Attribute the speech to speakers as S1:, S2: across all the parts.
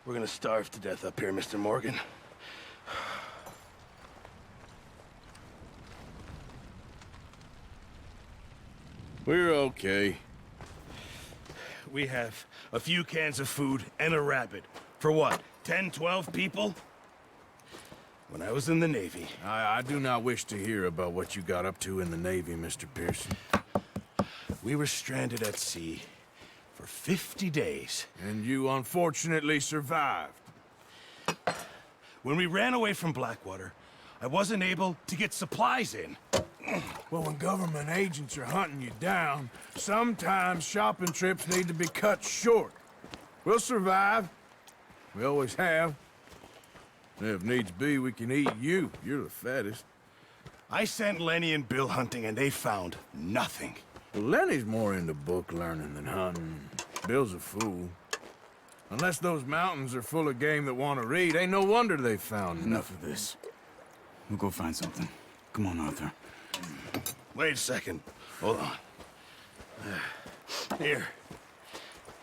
S1: We're gonna starve to death up here, Mr. Morgan.
S2: We're okay.
S1: We have a few cans of food and a rabbit. For what, 10, 12 people? When I was in the Navy...
S2: I do not wish to hear about what you got up to in the Navy, Mr. Pearson.
S1: We were stranded at sea for 50 days.
S2: And you unfortunately survived.
S1: When we ran away from Blackwater, I wasn't able to get supplies in.
S2: Well, when government agents are hunting you down, sometimes shopping trips need to be cut short. We'll survive. We always have. If needs be, we can eat you. You're the fattest.
S1: I sent Lenny and Bill hunting, and they found nothing.
S2: Well, Lenny's more into book learning than hunting. Bill's a fool. Unless those mountains are full of game that want to read, ain't no wonder they found
S3: Enough of this. We'll go find something. Come on, Arthur.
S1: Wait a second. Hold on. Here.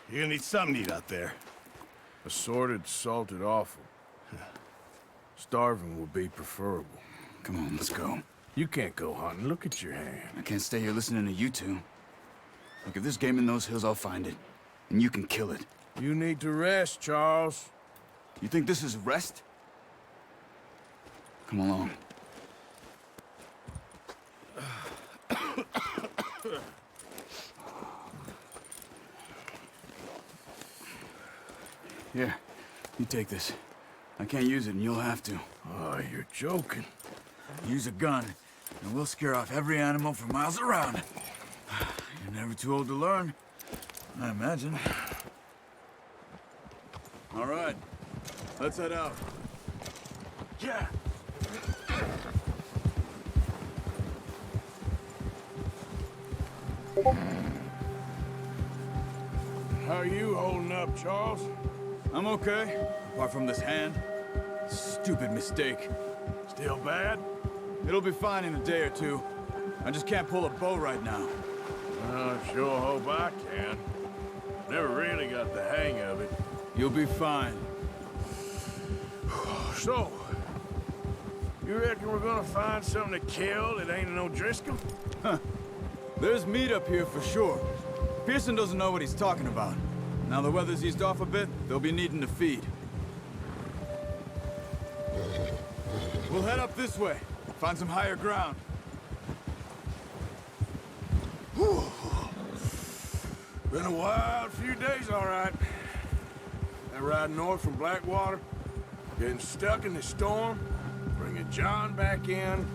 S1: You're gonna need something to eat out there.
S2: Assorted, salted offal. Starving would be preferable.
S3: Come on, let's go.
S2: You can't go hunting. Look at your hand.
S3: I can't stay here listening to you two. Look, if there's game in those hills, I'll find it. And you can kill it.
S2: You need to rest, Charles.
S3: You think this is rest? Come along. Here, you take this. I can't use it, and you'll have to.
S2: Oh, you're joking.
S3: Use a gun, and we'll scare off every animal for miles around. You're never too old to learn, I imagine. All right, let's head out.
S1: Yeah.
S2: How are you holding up, Charles?
S3: I'm okay, apart from this hand. Stupid mistake.
S2: Still bad?
S3: It'll be fine in a day or two. I just can't pull a bow right now.
S2: I sure hope I can. Never really got the hang of it.
S3: You'll be fine.
S2: So, you reckon we're gonna find something to kill that ain't no Driscoll?
S3: There's meat up here for sure. Pearson doesn't know what he's talking about. Now the weather's eased off a bit, they'll be needing to feed. We'll head up this way. Find some higher ground.
S2: Whew. Been a wild few days, all right. That ride north from Blackwater, getting stuck in the storm, bringing John back in.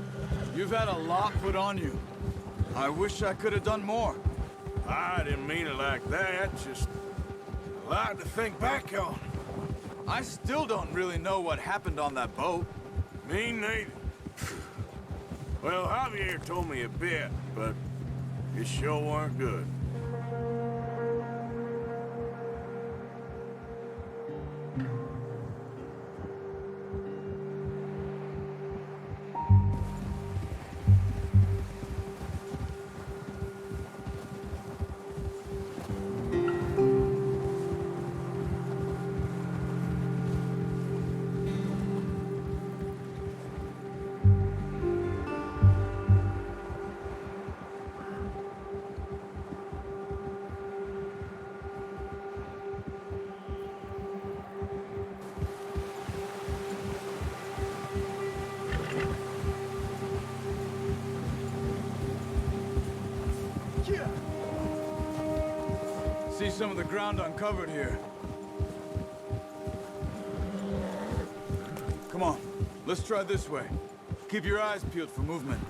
S3: You've had a lot put on you. I wish I could have done more.
S2: I didn't mean it like that, just a lot to think back on.
S3: I still don't really know what happened on that boat.
S2: Me neither. Well, Javier told me a bit, but it sure weren't good.
S3: See some of the ground uncovered here. Come on, let's try this way. Keep your eyes peeled for movement.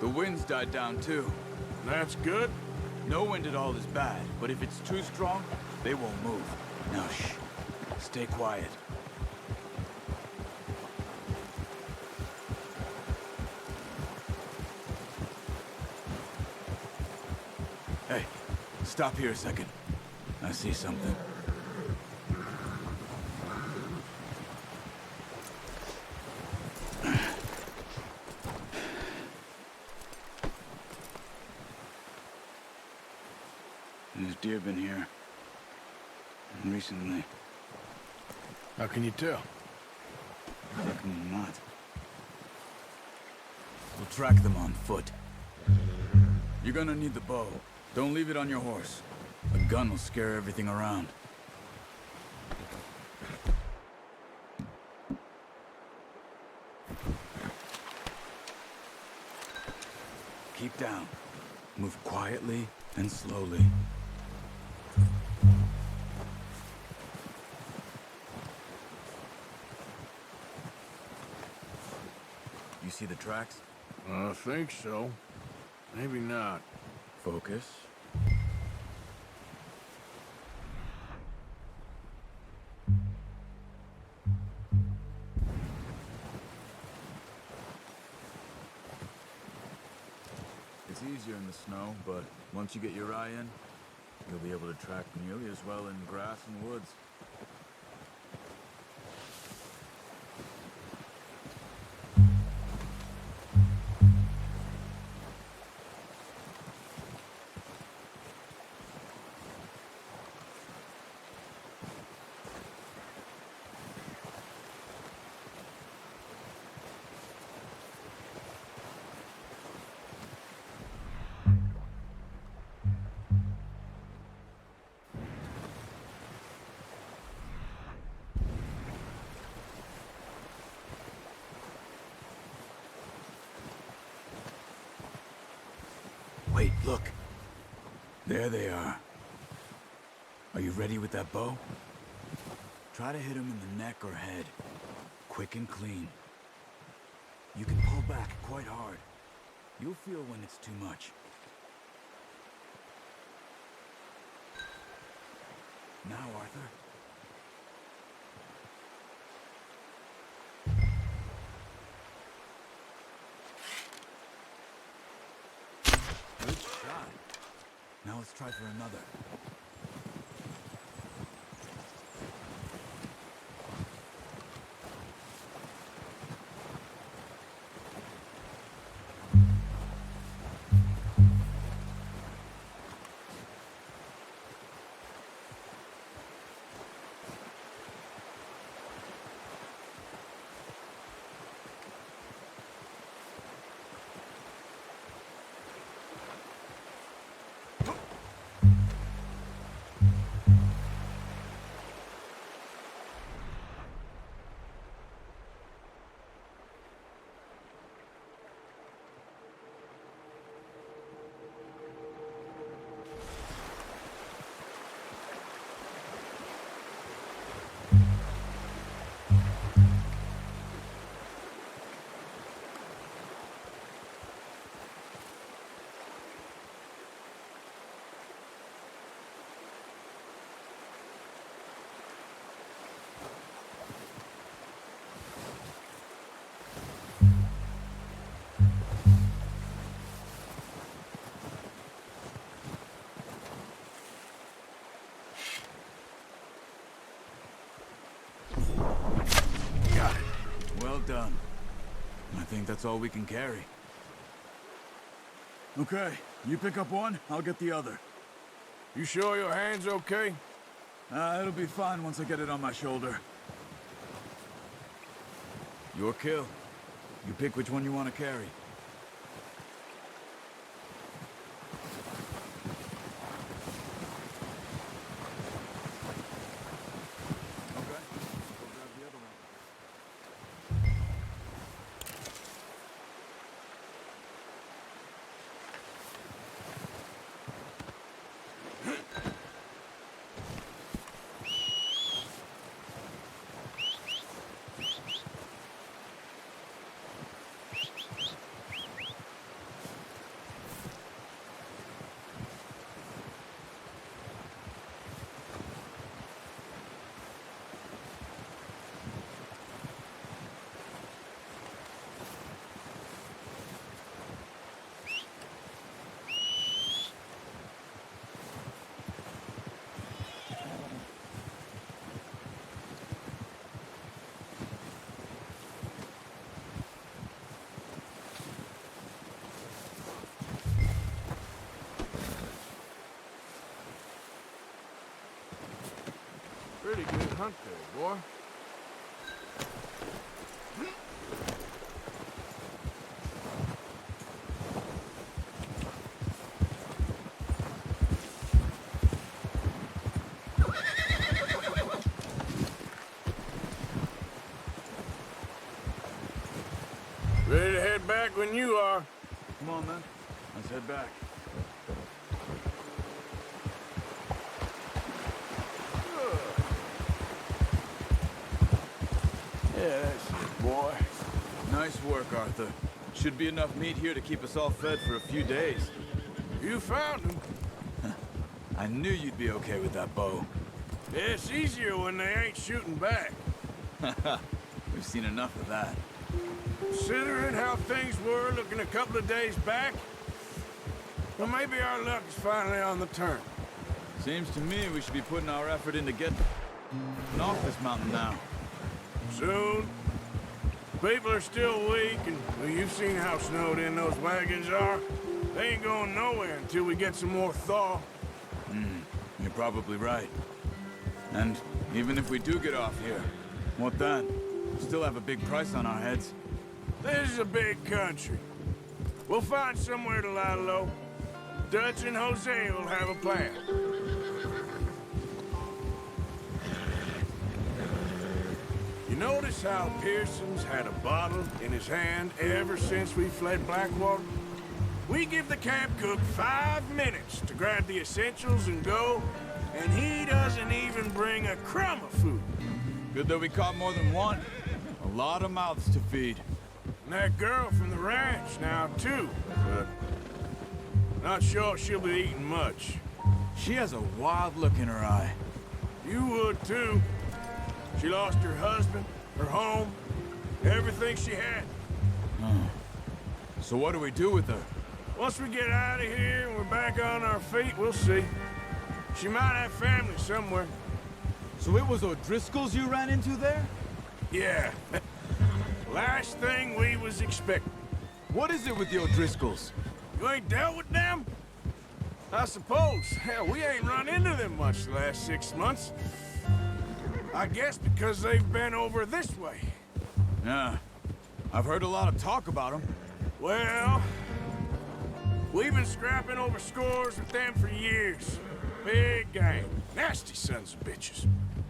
S3: The wind's died down too.
S2: That's good.
S3: No wind at all is bad, but if it's too strong, they won't move. Now shh, stay quiet. Hey, stop here a second. I see something. There's deer been here. Recently.
S2: How can you tell?
S3: How can you not? We'll track them on foot. You're gonna need the bow. Don't leave it on your horse. A gun will scare everything around. Keep down. Move quietly and slowly. You see the tracks?
S2: I think so. Maybe not.
S3: Focus. It's easier in the snow, but once you get your eye in, you'll be able to track nearly as well in grass and woods. Wait, look. There they are. Are you ready with that bow? Try to hit him in the neck or head. Quick and clean. You can pull back quite hard. You'll feel when it's too much. Now, Arthur. Good shot. Now let's try for another. Well done. I think that's all we can carry. Okay, you pick up one, I'll get the other.
S2: You sure your hand's okay?
S3: It'll be fine once I get it on my shoulder. Your kill. You pick which one you want to carry. Okay, go grab the other one.
S2: hunt there, boy. Ready to head back when you are.
S3: Come on, then. Let's head back.
S2: Yeah, that's it, boy.
S3: Nice work, Arthur. Should be enough meat here to keep us all fed for a few days.
S2: You found him.
S3: I knew you'd be okay with that bow.
S2: Yeah, it's easier when they ain't shooting back.
S3: We've seen enough of that.
S2: Considering how things were looking a couple of days back, well, maybe our luck is finally on the turn.
S3: Seems to me we should be putting our effort into getting off this mountain now.
S2: Soon. People are still weak, and well, you've seen how snowed in those wagons are. They ain't going nowhere until we get some more thaw.
S3: You're probably right. And even if we do get off here, what then? We still have a big price on our heads.
S2: This is a big country. We'll find somewhere to lie low. Dutch and Jose will have a plan. You notice how Pearson's had a bottle in his hand ever since we fled Blackwater? We give the camp cook 5 minutes to grab the essentials and go, and he doesn't even bring a crumb of food.
S3: Good that we caught more than one. A lot of mouths to feed.
S2: And that girl from the ranch now, too, but not sure she'll be eating much.
S3: She has a wild look in her eye.
S2: You would, too. She lost her husband, her home, everything she had.
S3: So what do we do with her?
S2: Once we get out of here and we're back on our feet, we'll see. She might have family somewhere.
S3: So it was O'Driscoll's you ran into there?
S2: Yeah. Last thing we was expecting.
S3: What is it with the O'Driscolls?
S2: You ain't dealt with them? I suppose. Hell, we ain't run into them much the last 6 months. I guess because they've been over this way.
S3: Yeah. I've heard a lot of talk about them.
S2: Well, we've been scrapping over scores with them for years. Big gang. Nasty sons of bitches.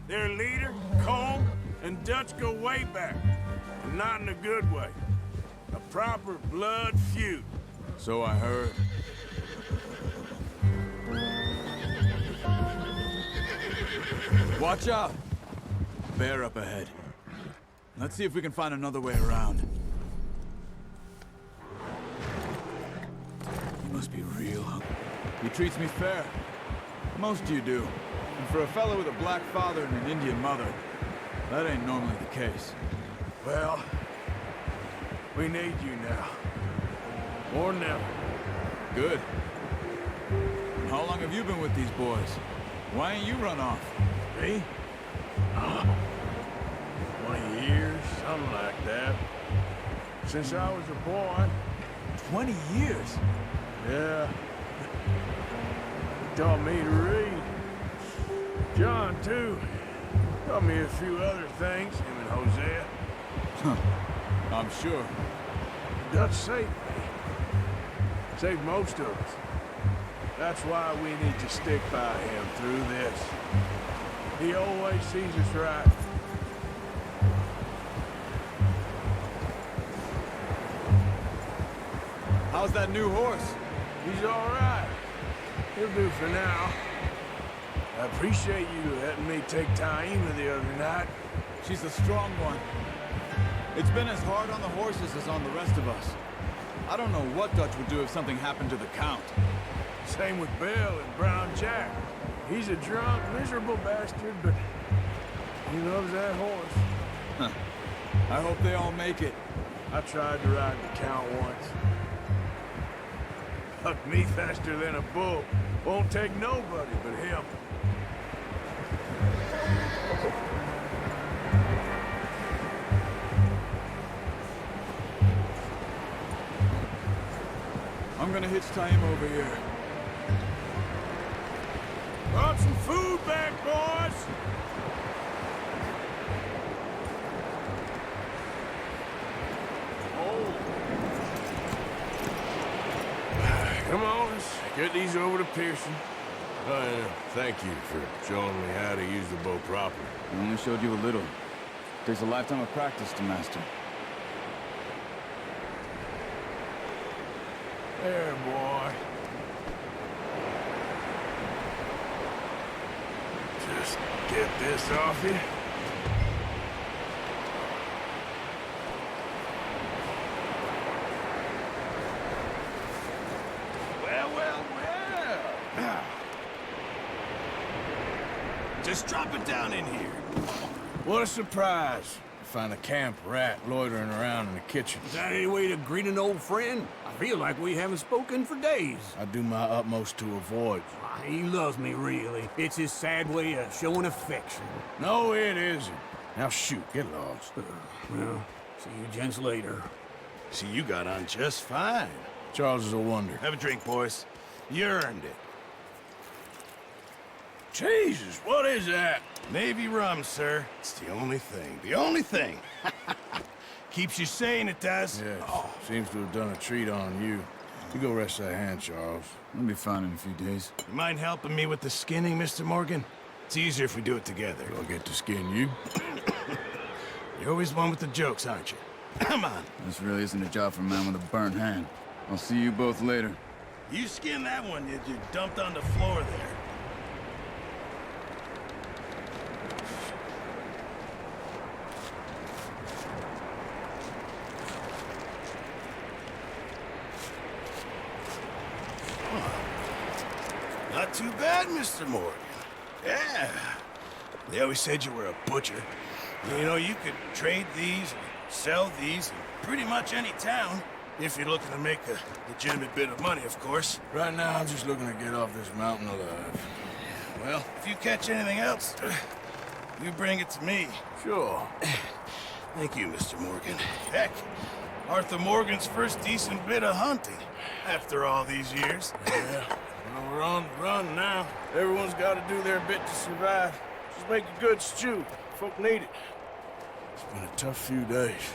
S2: Their leader, Colm, and Dutch go way back. And not in a good way. A proper blood feud.
S3: So I heard. Watch out! Bear up ahead. Let's see if we can find another way around. He must be real hungry. He treats me fair. Most of you do. And for a fellow with a black father and an Indian mother, that ain't normally the case.
S2: Well, we need you now. More than ever.
S3: Good. And how long have you been with these boys? Why ain't you run off?
S2: Me? 20 years, something like that. Since I was a boy.
S3: 20 years?
S2: Yeah. He taught me to read. John, too. Taught me a few other things, him and Hosea.
S3: I'm sure.
S2: Dutch saved me. Saved most of us. That's why we need to stick by him through this. He always sees us right.
S3: How's that new horse?
S2: He's all right. He'll do for now. I appreciate you letting me take Taima the other night.
S3: She's a strong one. It's been as hard on the horses as on the rest of us. I don't know what Dutch would do if something happened to the Count.
S2: Same with Bill and Brown Jack. He's a drunk, miserable bastard, but he loves that horse.
S3: Huh. I hope they all make it.
S2: I tried to ride the Count once. Hucked me faster than a bull. Won't take nobody but him.
S3: I'm gonna hitch Taima over here.
S2: Brought some food back, boys! Get these over to Pearson. Thank you for showing me how to use the bow properly.
S4: I only showed you a little. Takes a lifetime of practice to master.
S2: There, boy. Just get this off you.
S1: Well, well, well. Just drop it down in here.
S2: What a surprise. To find a camp rat loitering around in the kitchen.
S5: Is that any way to greet an old friend? I feel like we haven't spoken for days.
S2: I do my utmost to avoid you.
S5: He loves me, really. It's his sad way of showing affection.
S2: No, it isn't. Now shoot, get lost.
S5: Well, see you gents later.
S1: See, you got on just fine.
S2: Charles is a wonder.
S1: Have a drink, boys. You earned it.
S2: Jesus, what is that?
S1: Navy rum, sir. It's the only thing. The only thing. Keeps you sane, it does.
S2: Yes, seems to have done a treat on you. You go rest that hand, Charles.
S4: I'll be fine in a few days.
S1: You mind helping me with the skinning, Mr. Morgan? It's easier if we do it together.
S2: I'll get to skin you.
S1: You're always one with the jokes, aren't you? Come on.
S4: This really isn't a job for a man with a burnt hand. I'll see you both later.
S1: You skinned that one you dumped on the floor there. Not too bad, Mr. Morgan. Yeah. They always said you were a butcher. You know, you could trade these, sell these in pretty much any town, if you're looking to make a legitimate bit of money, of course.
S2: Right now, I'm just looking to get off this mountain alive.
S1: Well, if you catch anything else, you bring it to me.
S2: Sure.
S1: Thank you, Mr. Morgan. Heck, Arthur Morgan's first decent bit of hunting, after all these years.
S2: Yeah. Well, we're on the run now. Everyone's got to do their bit to survive. Just make a good stew. Folk need it. It's been a tough few days.